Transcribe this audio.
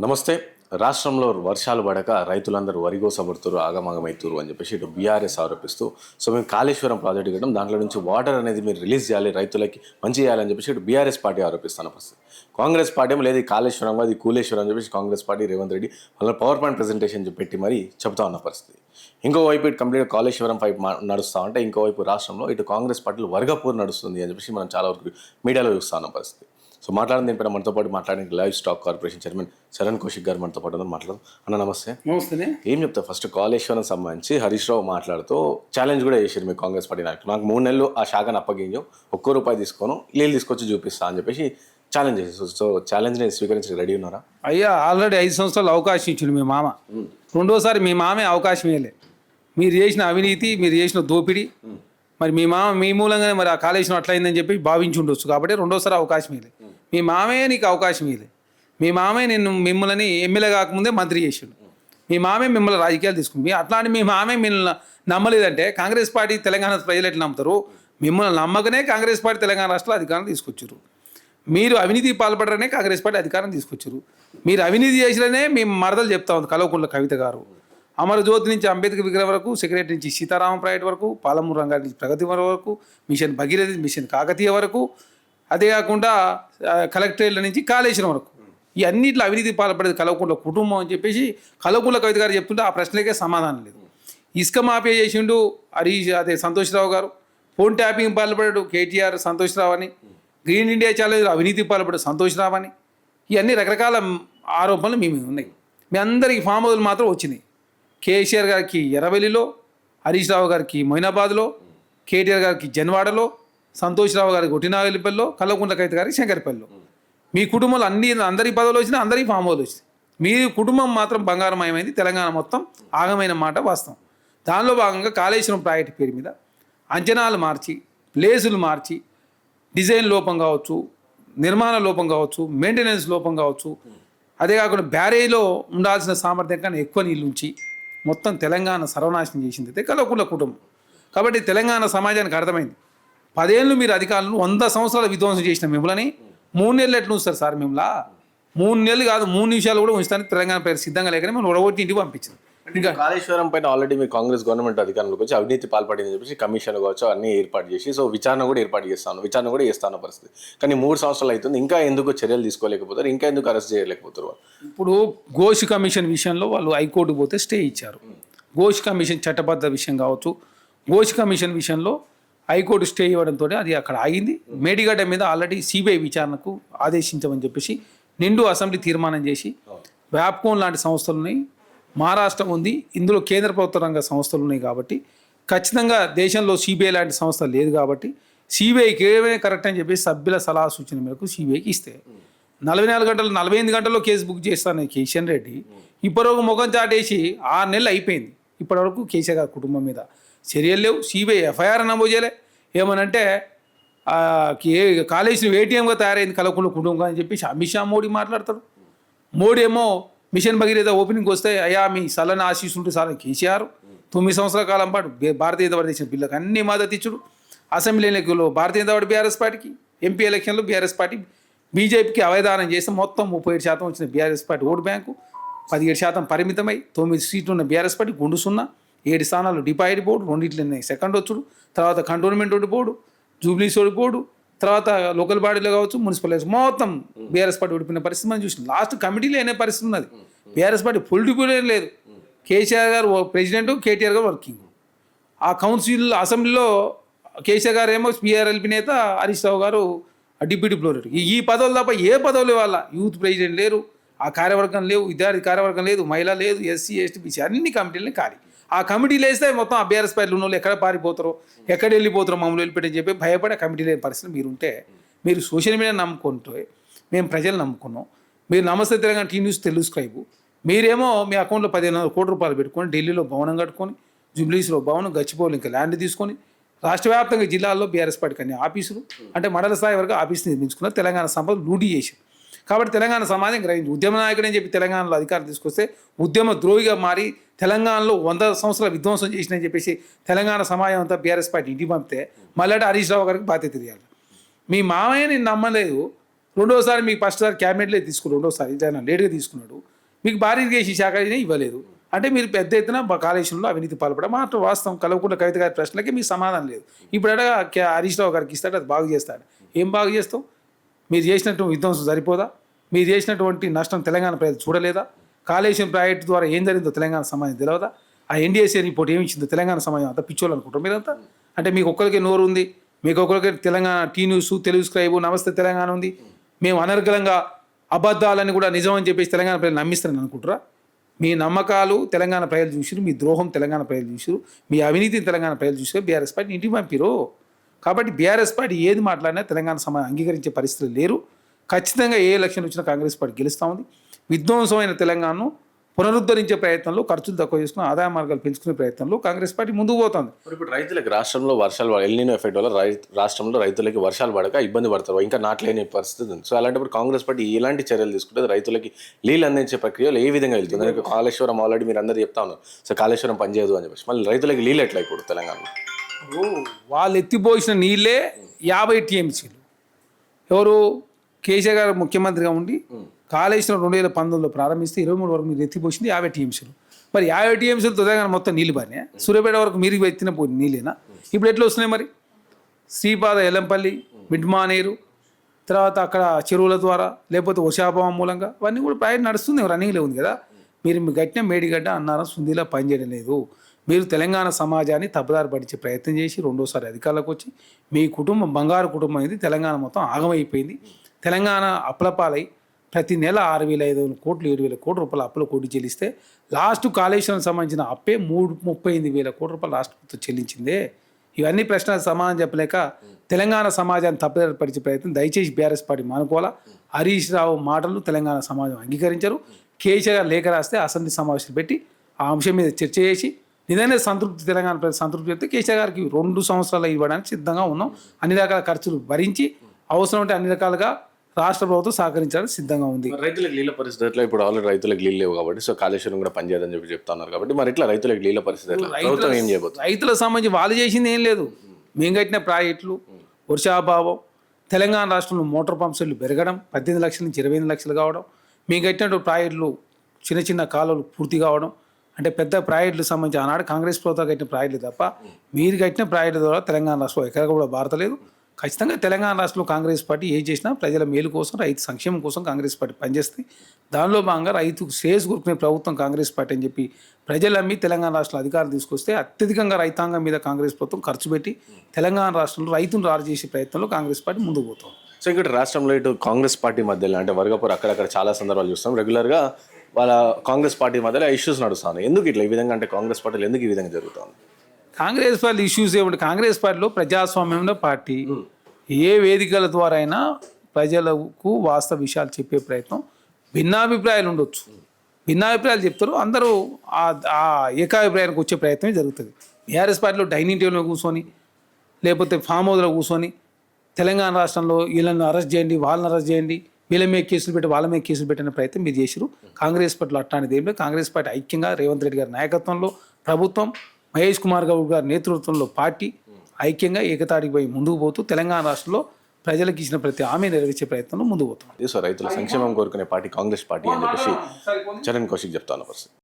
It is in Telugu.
నమస్తే. రాష్ట్రంలో వర్షాలు పడక రైతులందరూ వరిగోసపడుతురు, ఆగమాగమవుతురు అని చెప్పేసి ఇటు బీఆర్ఎస్ ఆరోపిస్తూ, సో మేము కాళేశ్వరం ప్రాజెక్టు కట్టడం, దాంట్లో నుంచి వాటర్ అనేది మీరు రిలీజ్ చేయాలి, రైతులకి మంచి చేయాలని చెప్పేసి ఇటు బీఆర్ఎస్ పార్టీ ఆరోపిస్తున్న పరిస్థితి. కాంగ్రెస్ పార్టీ ఏమో లేదు కాళేశ్వరం అది కూలేశ్వరం అని చెప్పేసి కాంగ్రెస్ పార్టీ రేవంత్ రెడ్డి వాళ్ళ పవర్ పాయింట్ ప్రెజెంటేషన్ పెట్టి మరీ చెప్తా ఉన్న పరిస్థితి. ఇంకోవైపు ఇటు కంప్లీట్గా కాళేశ్వరం పైపు నడుస్తూ ఉంటే, ఇంకోవైపు రాష్ట్రంలో ఇటు కాంగ్రెస్ పార్టీలో వర్గపూర్ నడుస్తుంది అని చెప్పేసి మనం చాలా వరకు మీడియాలో చూస్తా ఉన్న పరిస్థితి. సో మాట్లాడిన దీనిపైన మనతో పాటు మాట్లాడడానికి live stock corporation chairman Charan Kaushik గారు మనతో పాటు మాట్లాడదాం. అన్న నమస్తే. నమస్తే. ఏం చెప్తారు ఫస్ట్ కాళేశ్వరం సంబంధించి హరీష్ రావు మాట్లాడుతూ ఛాలెంజ్ కూడా చేశారు మీ కాంగ్రెస్ పార్టీ నాయకులు, నాకు 3 నెలలు ఆ శాఖను అప్పగించాం, ₹1 తీసుకోను, నీళ్ళు తీసుకొచ్చి చూపిస్తా అని చెప్పేసి ఛాలెంజ్ చేశారు. సో ఛాలెంజ్ని స్వీకరించి రెడీ ఉన్నారా? అయ్యా ఆల్రెడీ 5 సంవత్సరాలు అవకాశం ఇచ్చిండు మీ మామ. రెండోసారి మీ మామే అవకాశం ఇవ్వలే. మీరు చేసిన అవినీతి, మీరు చేసిన దోపిడీ, మరి మీ మామ మీ మూలంగానే మరి ఆ కాళేశ్వరం అట్లయిందని చెప్పి భావించి ఉండొచ్చు. కాబట్టి రెండోసారి అవకాశం ఇవ్వలే. మీ మామే నీకు అవకాశం ఇవ్వలే. మీ మామే మిమ్మల్ని ఎమ్మెల్యే కాకముందే మంత్రి చేసిండు. మీ మామే మిమ్మల్ని రాజకీయాలు తీసుకుంది. అట్లాంటి మీ మామే మిమ్మల్ని నమ్మలేదంటే కాంగ్రెస్ పార్టీ తెలంగాణ ప్రజలు ఎట్లా నమ్ముతారు? మిమ్మల్ని నమ్మకనే కాంగ్రెస్ పార్టీ తెలంగాణ రాష్ట్రంలో అధికారం తీసుకొచ్చారు. మీరు అవినీతి పాల్పడరనే కాంగ్రెస్ పార్టీ అధికారం తీసుకొచ్చారు. మీరు అవినీతి చేసిననే మీ మరదలు చెప్తా ఉంది కల్వకుంట్ల కవిత గారు. అమరజ్యోతి నుంచి అంబేద్కర్ విగ్రహం వరకు, సెక్రటరీ నుంచి సీతారామ ప్రాజెక్ట్ వరకు, పాలమూరు రంగారెడ్డి నుంచి ప్రగతి వరకు, మిషన్ భగీరథి, మిషన్ కాకతీయ వరకు, అదే కాకుండా కలెక్టరేట్ల నుంచి కాళేశ్వరం వరకు ఈ అన్నింటిలో అవినీతి పాల్పడేది కల్వకుంట్ల కుటుంబం అని చెప్పేసి కల్వకుంట్ల కవిత గారు చెప్తుంటే ఆ ప్రశ్నలకే సమాధానం లేదు. ఇసుక మాఫియా చేసిండు సంతోష్ రావు గారు. ఫోన్ ట్యాపింగ్ పాల్పడాడు కేటీఆర్ సంతోష్ రావు అని. గ్రీన్ ఇండియా ఛాలెంజ్ అవినీతి పాల్పడాడు సంతోష్ రావు అని. ఇవన్నీ రకరకాల ఆరోపణలు మీ మీద ఉన్నాయి. మీ అందరికీ ఫామ్ హౌస్లు మాత్రం వచ్చినాయి. కేసీఆర్ గారికి ఎర్రవెల్లిలో, హరీష్ రావు గారికి మొయినాబాద్లో, కేటీఆర్ గారికి జన్వాడలో, సంతోష్ రావు గారికి ఒటినాగలిపల్లిలో, కల్వకుంట్ల కవిత గారికి శంకరపల్లిలో. మీ కుటుంబంలో అందరి పదవులు వచ్చినాయి, అందరికీ ఫామ్ హౌస్లు వచ్చినాయి. మీ కుటుంబం మాత్రం బంగారమయమైంది. తెలంగాణ మొత్తం ఆగమైన మాట వాస్తవం. దానిలో భాగంగా కాళేశ్వరం ప్రాజెక్టు పేరు మీద అంచనాలు మార్చి, ప్లేసులు మార్చి, డిజైన్ లోపం కావచ్చు, నిర్మాణ లోపం కావచ్చు, మెయింటెనెన్స్ లోపం కావచ్చు, అదే కాకుండా బ్యారేజ్లో ఉండాల్సిన సామర్థ్యం కన్నా ఎక్కువ నీళ్ళు ఉంచి మొత్తం తెలంగాణ సర్వనాశనం చేసింది అయితే కల్వకుంట్ల కుటుంబం. కాబట్టి తెలంగాణ సమాజానికి అర్థమైంది, 10 ఏళ్ళు మీరు అధికారులను 100 సంవత్సరాల విధ్వంసం చేసిన మిమ్మల్ని 3 నెలలు ఎట్లా ఉంచుతారు సార్? మిమ్మల్ని 3 నెలలు కాదు 3 నిమిషాలు కూడా ఉంచుతానికి తెలంగాణ పేరు సిద్ధంగా లేకనే మనం ఒడగొట్టి ఇంటికి పంపించింది. ఇంకా కాళేశ్వరం పైన ఆల్రెడీ మీ కాంగ్రెస్ గవర్నమెంట్ అధికారంలోకి వచ్చి అవినీతి పాల్పడిందని చెప్పేసి కమిషన్ కావచ్చు అన్ని ఏర్పాటు చేసి, సో విచారణ కూడా చేస్తాను పరిస్థితి. కానీ 3 సంవత్సరాలు అవుతుంది, ఇంకా ఎందుకు చర్యలు తీసుకోలేకపోతారు, ఇంకా ఎందుకు అరెస్ట్ చేయలేకపోతారు? ఇప్పుడు ఘోష్ కమిషన్ విషయంలో వాళ్ళు హైకోర్టుకు పోతే స్టే ఇచ్చారు. ఘోష్ కమిషన్ చట్టబద్ధ విషయం కావచ్చు. ఘోష్ కమిషన్ విషయంలో హైకోర్టు స్టే ఇవ్వడంతో అది అక్కడ ఆగింది. మేడిగడ్డ మీద ఆల్రెడీ సిబిఐ విచారణకు ఆదేశించమని చెప్పేసి నిండు అసెంబ్లీ తీర్మానం చేసి, వ్యాప్కోన్ లాంటి సంస్థలని మహారాష్ట్ర ఉంది, ఇందులో కేంద్ర ప్రభుత్వ రంగ సంస్థలు ఉన్నాయి. కాబట్టి ఖచ్చితంగా దేశంలో సిబిఐ లాంటి సంస్థ లేదు. కాబట్టి సిబిఐకి ఏమైనా కరెక్ట్ అని చెప్పేసి సభ్యుల సలహా సూచన మేరకు సిబిఐకి ఇస్తే 44 గంటలు 48 గంటల్లో కేసు బుక్ చేస్తాను కిషన్ రెడ్డి. ఇప్పటివరకు ముఖం చాటేసి 6 నెలలు అయిపోయింది. ఇప్పటివరకు కేసీఆర్ గారి కుటుంబం మీద చర్యలు లేవు. సిబిఐ ఎఫ్ఐఆర్ నమోదు చేయలే. ఏమనంటే కాళేశ్వరం ఏటీఎంగా తయారైంది కల్వకుంట్ల కుటుంబం అని చెప్పేసి అమిత్ షా మోడీ మాట్లాడతాడు. మోడీ ఏమో మిషన్ భగీరథ ఓపెనింగ్కి వస్తే అయ్యా మీ సలన ఆశీస్సుంటే సార్ కేసీఆర్ 9 సంవత్సరాల కాలం పాటు భారతీయ జనతా పార్టీ తెచ్చిన బిల్లకు అన్ని మద్దతు ఇచ్చుడు. అసెంబ్లీ ఎన్నికల్లో భారతీయ జనతా పార్టీ బీఆర్ఎస్ పార్టీకి, ఎంపీ ఎలక్షన్లో బీఆర్ఎస్ పార్టీ బీజేపీకి అవైధానం చేస్తే మొత్తం 37% వచ్చిన బీఆర్ఎస్ పార్టీ ఓటు బ్యాంకు 17% పరిమితమై 9 సీట్లు ఉన్న బీఆర్ఎస్ పార్టీ గుండు 0, 7 స్థానాలు డిపాయిడ్ బోర్డు, 2 సెకండ్ వచ్చుడు, తర్వాత కంటోన్మెంట్ ఓడిపోడు, జూబ్లీస్ ఓడిపోడు, తర్వాత లోకల్ బాడీలో కావచ్చు, మున్సిపల్ మొత్తం బీఆర్ఎస్ పార్టీ ఓడిపోయిన పరిస్థితి మనం చూసినాం. లాస్ట్ కమిటీలో అనే పరిస్థితి ఉన్నది. బీఆర్ఎస్ పార్టీ పొలిటికల్ లేదు. కేసీఆర్ గారు ప్రెసిడెంట్, కేటీఆర్ గారు వర్కింగ్. ఆ కౌన్సిల్ అసెంబ్లీలో కేసీఆర్ గారు ఏమో పీఆర్ఎల్పీ నేత, హరీష్ రావు గారు డిప్యూటీ ఫ్లోరేట్. ఈ పదవులు తప్ప ఏ పదవులు ఇవ్వాలా? యూత్ ప్రెసిడెంట్ లేరు, ఆ కార్యవర్గం లేవు, విద్యార్థి కార్యవర్గం లేదు, మహిళ లేదు, ఎస్సీ ఎస్టీ బీసీ అన్ని కమిటీలని ఖాళీ. ఆ కమిటీలు వేస్తే మొత్తం బీఆర్ఎస్ పార్టీలు ఉన్న వాళ్ళు ఎక్కడ పారిపోతారో, ఎక్కడ వెళ్ళిపోతారో, మమ్మల్ని వెళ్ళిపెట్టని చెప్పి భయపడే కమిటీ లేని పరిస్థితి మీరుంటే, మీరు సోషల్ మీడియా నమ్ముకుంటే మేము ప్రజలు నమ్ముకున్నాం. మీరు నమస్తే తెలంగాణ టీ న్యూస్ తెలుగుస్క్రైబు, మీరేమో మీ అకౌంట్లో 15,000 కోట్ల రూపాయలు పెట్టుకొని ఢిల్లీలో భవనం కట్టుకొని, జూబ్లీస్లో భవనం, గచ్చిబౌలి ఇంకా ల్యాండ్ తీసుకొని, రాష్ట్ర వ్యాప్తంగా జిల్లాల్లో బీఆర్ఎస్ పార్టీకి అన్ని ఆఫీసులు అంటే మండల స్థాయి వరకు ఆఫీసులు నిర్మించుకున్న తెలంగాణ సంపద లూటీ చేసి. కాబట్టి తెలంగాణ సమాజం గ్రహించి ఉద్యమ నాయకుడు అని చెప్పి తెలంగాణలో అధికారం తీసుకొస్తే ఉద్యమ ద్రోహిగా మారి తెలంగాణలో 100 సంవత్సరాల విధ్వంసం చేసినని చెప్పేసి తెలంగాణ సమాజం అంతా బీఆర్ఎస్ పార్టీ ఇంటికి పంపితే మళ్ళీ హరీష్ రావు గారికి బాధ్యత తెలియాలి. మీ మామయ్య నేను నమ్మలేదు, రెండోసారి మీకు ఫస్ట్ సారి క్యాబినెట్లే తీసుకున్నాడు, రెండోసారి జగన్ లేట్గా తీసుకున్నాడు. మీకు భారీ ఇరిగేషన్ శాఖ అయినా ఇవ్వలేదు. అంటే మీరు పెద్ద ఎత్తున కాళేశ్వరంలో అవినీతి పాల్పడ మాత్రం వాస్తవం. కలవకుండా కవిత గారి ప్రశ్నలకి మీకు సమాధానం లేదు. ఇప్పుడు హరీష్ రావు గారికి ఇస్తాడు, అది బాగు చేస్తాడు. ఏం బాగు చేస్తాం? మీరు చేసినటువంటి విధ్వంసం సరిపోదా? మీరు చేసినటువంటి నష్టం తెలంగాణ ప్రజలు చూడలేదా? కాళేశ్వరం ప్రాజెక్టు ద్వారా ఏం జరిగిందో తెలంగాణ సమాజం తెలియదా? ఆ ఎన్డీఎస్ఏ రిపోర్ట్ ఏమి ఇచ్చిందో తెలంగాణ సమాజం అంతా పిచ్చోళ్ళు అనుకుంటారు మీరంతా. అంటే మీకు ఒక్కరికి నోరు ఉంది, మీకు ఒక్కరికి తెలంగాణ టీ న్యూస్, తెలుగు స్క్రైబు, నమస్తే తెలంగాణ ఉంది. మేము అనర్గళంగా అబద్ధాలని కూడా నిజం అని చెప్పేసి తెలంగాణ ప్రజలు నమ్మిస్తారని అనుకుంటారా? మీ నమ్మకాలు తెలంగాణ ప్రజలు చూసిరు, మీ ద్రోహం తెలంగాణ ప్రజలు చూసిరు, మీ అవినీతిని తెలంగాణ ప్రజలు చూసారు. బీఆర్ఎస్ పార్టీ ఇంటికి పంపిరు. కాబట్టి బీఆర్ఎస్ పార్టీ ఏది మాట్లాడినా తెలంగాణ సమాజం అంగీకరించే పరిస్థితులు లేరు. ఖచ్చితంగా ఏ ఎలక్షన్ వచ్చినా కాంగ్రెస్ పార్టీ గెలుస్తూ ఉంది. విధ్వంసమైన తెలంగాణను పునరుద్ధరించే ప్రయత్నంలో, ఖర్చులు తక్కువ చేసుకుని ఆదాయ మార్గాలు పెంచుకునే ప్రయత్నంలో కాంగ్రెస్ పార్టీ ముందుకు పోతుంది. మరి ఇప్పుడు రైతులకు రాష్ట్రంలో వర్షాలు ఎల్నినో ఎఫెక్ట్ వల్ల రాష్ట్రంలో రైతులకి వర్షాలు పడక ఇబ్బంది పడతారు, ఇంకా నాట్లేని పరిస్థితి ఉంది. సో అలాంటప్పుడు కాంగ్రెస్ పార్టీ ఎలాంటి చర్యలు తీసుకుంటుంది? రైతులకి నీళ్ళు అందించే ప్రక్రియలో ఏ విధంగా వెళ్తుంది? అందుకే కాళేశ్వరం ఆల్రెడీ మీరు అందరూ చెప్తా ఉన్నారు, సో కాళేశ్వరం పనిచేయదు అని చెప్పేసి. మళ్ళీ రైతులకి నీళ్ళు ఎట్లా ఇప్పుడు తెలంగాణలో? వాళ్ళు ఎత్తిపోసిన నీళ్ళే 50 టీఎంసీలు. ఎవరు? కేసీఆర్ గారు ముఖ్యమంత్రిగా ఉండి కాళేశ్వరం 2019లో ప్రారంభిస్తే 23 వరకు మీరు ఎత్తిపోసింది 50 టీఎంసీలు. మరి 50 టీఎంసీలు తెలంగాణ మొత్తం నీళ్ళు బారినాయి. సూర్యాపేట వరకు మీరు ఎత్తిన నీళ్ళేనా? ఇప్పుడు ఎట్లా వస్తున్నాయి మరి? శ్రీపాద, ఎల్లంపల్లి, మిడ్మానేరు, తర్వాత అక్కడ చెరువుల ద్వారా, లేకపోతే వర్షాభావం మూలంగా అవన్నీ కూడా ప్రాజెక్ట్ నడుస్తుంది, రన్నింగ్లో ఉంది కదా. మీరు గట్టిన మేడిగడ్డ అన్నారం సుందీలా పనిచేయడం లేదు. మీరు తెలంగాణ సమాజాన్ని తప్పుదారి పట్టించే ప్రయత్నం చేసి రెండోసారి అధికారంలోకి వచ్చి మీ కుటుంబం, బంగారు కుటుంబం అనేది తెలంగాణ మొత్తం ఆగమైపోయింది. తెలంగాణ అప్పులపాలై ప్రతి నెల 6,500 కోట్లు 7,000 కోట్ల రూపాయల అప్పులు కోటి చెల్లిస్తే లాస్ట్ కాళేశ్వరం సంబంధించిన అప్పే 38,000 కోట్ల రూపాయలు రాష్ట్ర చెల్లించిందే. ఇవన్నీ ప్రశ్నలు సమాధానం చెప్పలేక తెలంగాణ సమాజాన్ని తప్పుదారి పట్టించే ప్రయత్నం దయచేసి బీఆర్ఎస్ పార్టీ మానుకోవాలా. హరీష్ రావు మాటలు తెలంగాణ సమాజం అంగీకరించరు. కేసీఆర్ లేఖ రాస్తే అసెంబ్లీ సమావేశాలు పెట్టి ఆ అంశం మీద చర్చ చేసి నిజంగా సంతృప్తి, తెలంగాణ ప్రజలు సంతృప్తి చెప్తే కేసీఆర్ గారికి 2 సంవత్సరాలు ఇవ్వడానికి సిద్ధంగా ఉన్నాం. అన్ని రకాల ఖర్చులు భరించి అవసరం ఉంటే అన్ని రకాలుగా రాష్ట్ర ప్రభుత్వం సహకరించడానికి సిద్ధంగా ఉంది. రైతులకు నీళ్ళ పరిస్థితుల్లో ఇప్పుడు ఆల్రెడీ రైతులకు నీళ్ళు లేవు కాబట్టి, సో కాళేశ్వరం కూడా పనిచేయదని చెప్పి చెప్తున్నారు కాబట్టి, మరి ఇట్లా రైతులకు నీళ్ళ పరిస్థితి ప్రభుత్వం ఏం చేయబోతుంది? రైతులకు సంబంధించి వాళ్ళు చేసింది ఏం లేదు. మేము కట్టిన ప్రాజెక్టులు, వర్షాభావం, తెలంగాణ రాష్ట్రంలో మోటార్ పంప్ సెట్లు పెరగడం, 18 లక్షల నుంచి 28 లక్షలు కావడం, మేము కట్టినటువంటి ప్రాజెక్టులు చిన్న చిన్న కాలువలు పూర్తి కావడం, అంటే పెద్ద ప్రాజెక్టులకు సంబంధించి ఆనాడు కాంగ్రెస్ ప్రభుత్వం కట్టిన ప్రాజెక్టులు తప్ప మీరు కట్టిన ప్రాజెక్టుల ద్వారా తెలంగాణ రాష్ట్రంలో ఎక్కడ కూడా భారతలేదు. ఖచ్చితంగా తెలంగాణ రాష్ట్రంలో కాంగ్రెస్ పార్టీ ఏం చేసినా ప్రజల మేలు కోసం, రైతు సంక్షేమం కోసం కాంగ్రెస్ పార్టీ పనిచేస్తుంది. దానిలో భాగంగా రైతుకు శ్రేయస్ కోరుకునే ప్రభుత్వం కాంగ్రెస్ పార్టీ అని చెప్పి ప్రజలు అమ్మి తెలంగాణ రాష్ట్రంలో అధికారం తీసుకొస్తే అత్యధికంగా రైతాంగం మీద కాంగ్రెస్ ప్రభుత్వం ఖర్చు పెట్టి తెలంగాణ రాష్ట్రంలో రైతును రారు చేసే ప్రయత్నంలో కాంగ్రెస్ పార్టీ ముందుకు పోతుంది. సో ఇక్కడ రాష్ట్రంలో ఇటు కాంగ్రెస్ పార్టీ మధ్యలో అంటే వర్గపూర్ అక్కడక్కడ చాలా సందర్భాలు చూస్తాం, రెగ్యులర్గా వాళ్ళ కాంగ్రెస్ పార్టీ మధ్యలో ఇష్యూస్ నడుస్తాను. ఎందుకు ఇట్లా ఈ విధంగా, అంటే కాంగ్రెస్ పార్టీలో ఎందుకు ఈ విధంగా జరుగుతుంది? కాంగ్రెస్ పార్టీ ఇష్యూస్ ఏమిటి? కాంగ్రెస్ పార్టీలో ప్రజాస్వామ్యంలో పార్టీ ఏ వేదికల ద్వారా అయినా ప్రజలకు వాస్తవ విషయాలు చెప్పే ప్రయత్నం, భిన్నాభిప్రాయాలు ఉండొచ్చు, భిన్నాభిప్రాయాలు చెప్తారు, అందరూ ఆ ఏకాభిప్రాయానికి వచ్చే ప్రయత్నమే జరుగుతుంది. బీఆర్ఎస్ పార్టీలో డైనింగ్ టేబుల్ కూర్చొని, లేకపోతే ఫామ్ హౌస్లో కూర్చొని తెలంగాణ రాష్ట్రంలో వీళ్ళని అరెస్ట్ చేయండి, వాళ్ళని అరెస్ట్ చేయండి, వీళ్ళ మీద కేసులు పెట్టి వాళ్ళ మీద కేసులు పెట్టిన ప్రయత్నం మీరు చేసిరు. కాంగ్రెస్ పార్టీలో అట్లాంటిది ఏం లేదు. కాంగ్రెస్ పార్టీ ఐక్యంగా రేవంత్ రెడ్డి గారి నాయకత్వంలో ప్రభుత్వం, మహేష్ కుమార్ గౌడ్ గారి నేతృత్వంలో పార్టీ ఐక్యంగా ఏకతాటికి పోయి ముందుకు పోతూ తెలంగాణ రాష్ట్రంలో ప్రజలకు ఇచ్చిన ప్రతి హామీ నెరవేర్చే ప్రయత్నంలో ముందుకు పోతున్నాం. సో రైతుల సంక్షేమం కోరుకునే పార్టీ కాంగ్రెస్ పార్టీ అని చెప్పేసి చరణ్ కౌశిక్ చెప్తాను పరిస్థితి.